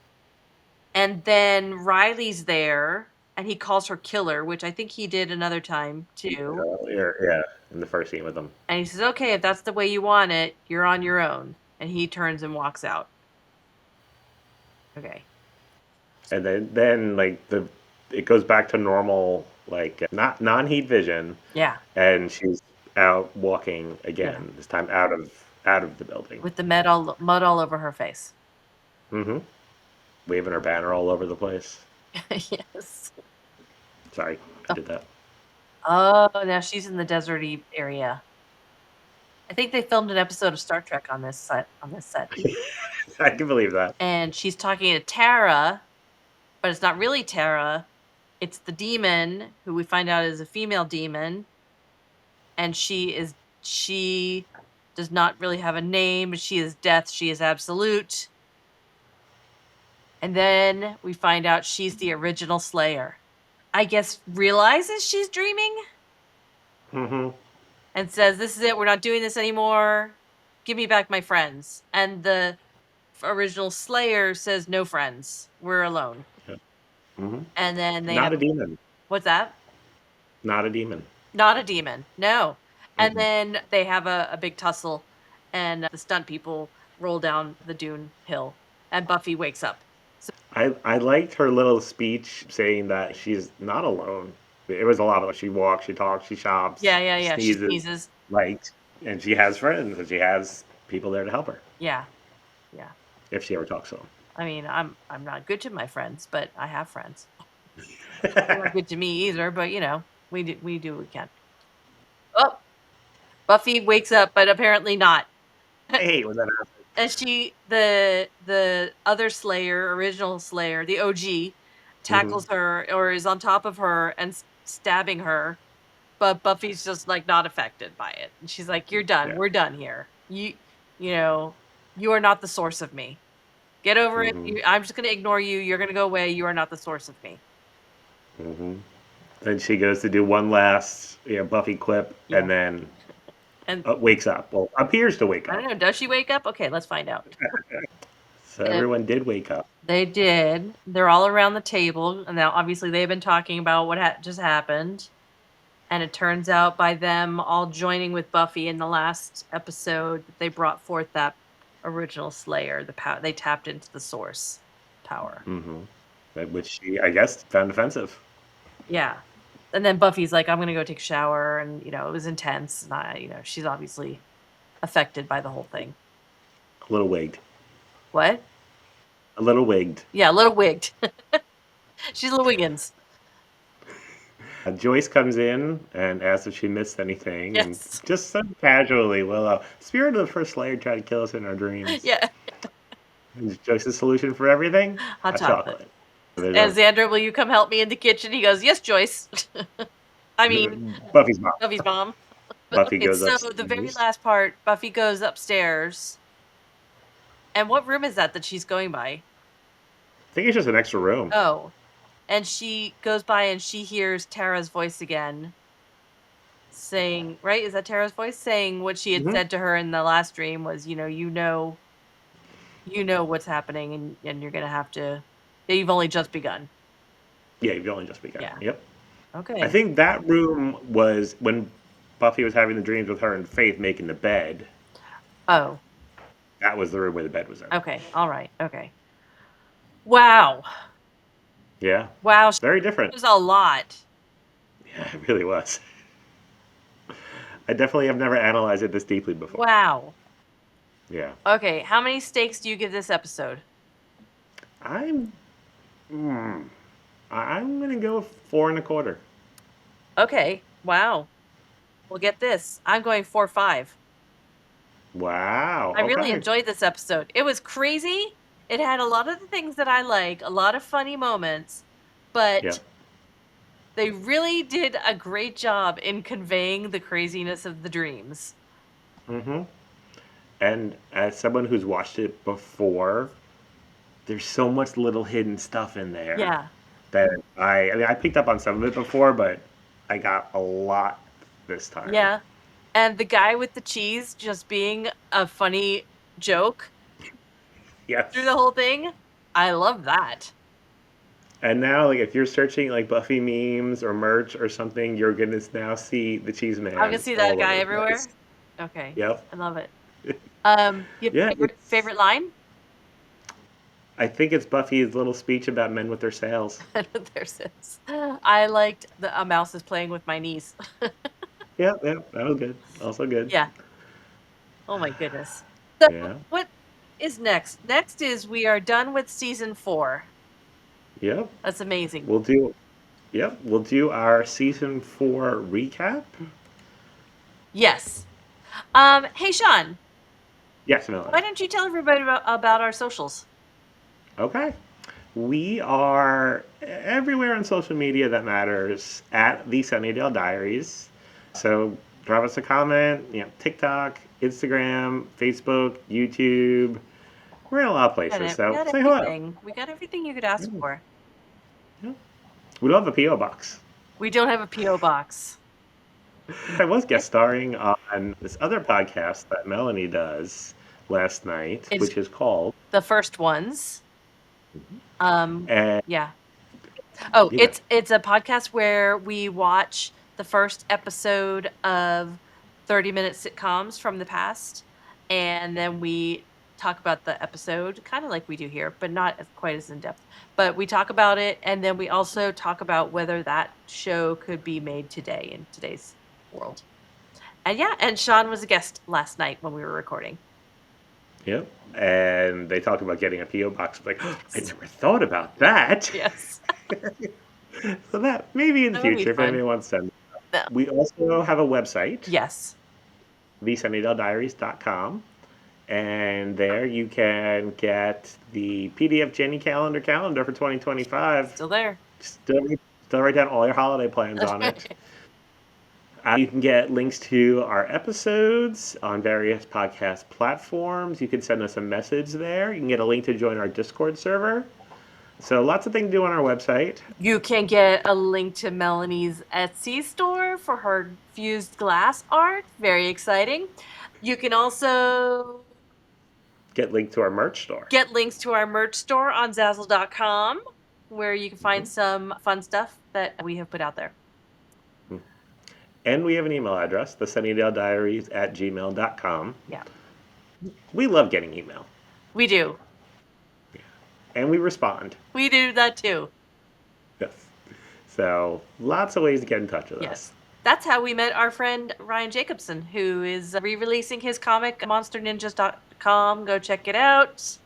And then Riley's there and he calls her killer, which I think he did another time too. Yeah, in the first scene with them. And he says, "Okay, if that's the way you want it, you're on your own." And he turns and walks out. Okay. And then like it goes back to normal, like not non-heat vision, Yeah. and she's out walking Yeah. again. This time out of the building. With the mud all over her face. Hmm. Waving her banner all over the place. Yes. Sorry, I did that. Oh, now she's in the deserty area. I think they filmed an episode of Star Trek on this set. I can believe that. And she's talking to Tara, but it's not really Tara. It's the demon who we find out is a female demon, and she does not really have a name. She is death. She is absolute. And then we find out she's the original Slayer. I guess realizes she's dreaming Hmm. and says, "This is it. We're not doing this anymore. Give me back my friends." And the original Slayer says, "No friends. We're alone." Hmm. And then they Not have a demon. what's that? Not a demon. Not a demon. No. And Mm-mm. then they have a big tussle, and the stunt people roll down the dune hill, and Buffy wakes up. So I liked her little speech saying that she's not alone. It was a lot of she walks, she talks, she shops, yeah, yeah, yeah. She sneezes, sneezes. like, and she has friends and she has people there to help her Yeah, yeah. if she ever talks to I mean, I'm not good to my friends, but I have friends. They're them. not good to me either, but we do what we can. Oh, Buffy wakes up, but apparently not. I hate when that happens. And the other Slayer, original Slayer, the OG, Hmm. tackles her or is on top of her and stabbing her, but Buffy's just like not affected by it. And she's like, "You're done. Yeah. We're done here. You know, you are not the source of me. Get over it. Hmm. I'm just gonna ignore you. You're gonna go away. You are not the source of me." Hmm. Then she goes to do one last, Buffy quip, Yeah. and then And wakes up. Well, appears to wake I don't up. know, does she wake up? Okay, let's find out. So And everyone did wake up. they did. They're all around the table, and now obviously they've been talking about what just happened. And it turns out by them all joining with Buffy in the last episode that they brought forth that original Slayer, the power they tapped into the source power. Hmm. Which she, I guess, found offensive. Yeah. And then Buffy's like, "I'm gonna go take a shower," and it was intense. And she's obviously affected by the whole thing. A little wigged. What? A little wigged. Yeah, a little wigged. She's a little Wiggins. Joyce comes in and asks if she missed anything, and Yes. just so casually, Willow, spirit of the first Slayer tried to kill us in our dreams. Yeah. And Joyce's solution for everything? Hot Hot chocolate. chocolate. There's And Xander, will you come help me in the kitchen? He goes, yes, Joyce. I mean, Buffy's mom. Buffy's mom. But Buffy okay, goes so the very upstairs. last part, Buffy goes upstairs. And what room is that she's going by? I think it's just an extra room. Oh. And she goes by and she hears Tara's voice again saying, right? Is that Tara's voice saying what she had Hmm. said to her in the last dream was, you know what's happening and you're gonna have to you've only just begun. Yeah, you've only just begun. Yeah. Yep. I Okay. think that room was when Buffy was having the dreams with her and Faith making the bed. Oh, That was the room where the bed was in. okay. All right. Okay. Wow. Yeah. Wow. Very different. There's a lot. Yeah, it really was. I definitely have never analyzed it this deeply before. Wow. Yeah. Okay. How many stakes do you give this episode? I'm hmm, I'm gonna go 4.25. Okay. Wow. Well, get this. I'm going 4-5. Wow. I really Okay. enjoyed this episode. It was crazy. It had a lot of the things that I like, a lot of funny moments, Yeah. but they really did a great job in conveying the craziness of the dreams. Mm-hmm. And as someone who's watched it before, there's so much little hidden stuff in there Yeah. that I mean I picked up on some of it before, but I got a lot this time. Yeah. And the guy with the cheese just being a funny joke through the Yes. whole thing. I love that. And now, like, if you're searching like Buffy memes or merch or something, you're gonna now see the Cheese I can Man see that all guy over the place. everywhere. Okay. Yep. I love it. You have Yeah, a it's. favorite line? I think it's Buffy's little speech about men with their sails. There's this. I liked the a mouse is playing with my niece. Yeah, yeah, that was good. Also good. Yeah. Oh my goodness. So Yeah. what is next? Next is we are done with season 4. Yep. That's amazing. We'll do. Yep. We'll do our season 4 recap. Yes. Hey Sean, Yes, why Melanie. don't you tell everybody about our socials? Okay. We are everywhere on social media that matters at the Sunnydale Diaries. So drop us a comment, TikTok, Instagram, Facebook, YouTube. We're in a lot of places, We so got say hello. everything. We got everything you could ask Yeah. for. Yeah. We love a P.O. box. We don't have a PO box. I was guest starring on this other podcast that Melanie does last night, It's which is called. the first ones. And Yeah. Oh, you know, it's a podcast where we watch the first episode of 30-minute sitcoms from the past, and then we talk about the episode, kind of like we do here, but not quite as in depth. But we talk about it, and then we also talk about whether that show could be made today in today's world. And yeah, and Sean was a guest last night when we were recording. Yep. And they talked about getting a P.O. box. Like, oh, I never thought about that. Yes. So that maybe in the That would be future, if fun. anybody wants to send. No. We also have a website, Yes. thesunnydalediaries.com. And there you can get the PDF Jenny calendar for 2025. Still there. Still write down all your holiday plans on it. You can get links to our episodes on various podcast platforms. You can send us a message there. You can get a link to join our Discord server. So lots of things to do on our website. You can get a link to Melanie's Etsy store for her fused glass art. Very exciting. You can also Get linked to our merch store. get links to our merch store on Zazzle.com, where you can find some fun stuff that we have put out there. And we have an email address, thesunnydalediaries@gmail.com. Yeah, We love getting email. we do. And we respond. We do that too. Yes. So lots of ways to get in touch with us. Yes. That's how we met our friend Ryan Jacobson, who is re-releasing his comic, monsterninjas.com. Go check it out.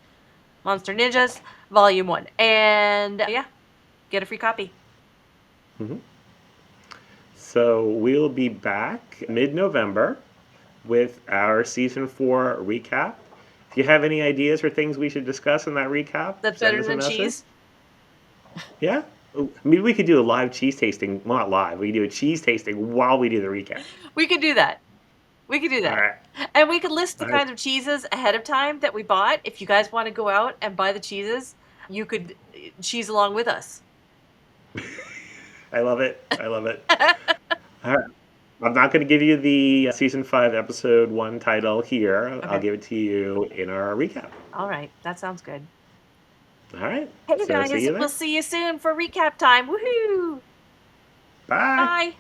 Monster Ninjas, Volume 1. And yeah, get a free copy. Mhm. So we'll be back mid-November with our season 4 recap. If you have any ideas for things we should discuss in that recap, That's send better us a than message. cheese. Yeah. Maybe we could do a live cheese tasting. Well, not live. We could do a cheese tasting while we do the recap. We could do that. We could do All that. right. And we could list the All right. kinds of cheeses ahead of time that we bought. If you guys want to go out and buy the cheeses, you could cheese along with us. I love it. I love it. All right. I'm not going to give you the season 5, episode 1 title here. I'll Okay. give it to you in our recap. All right. That sounds good. All right. Hey So see guys, you we'll there. see you soon for recap time. Woohoo! Bye. Bye.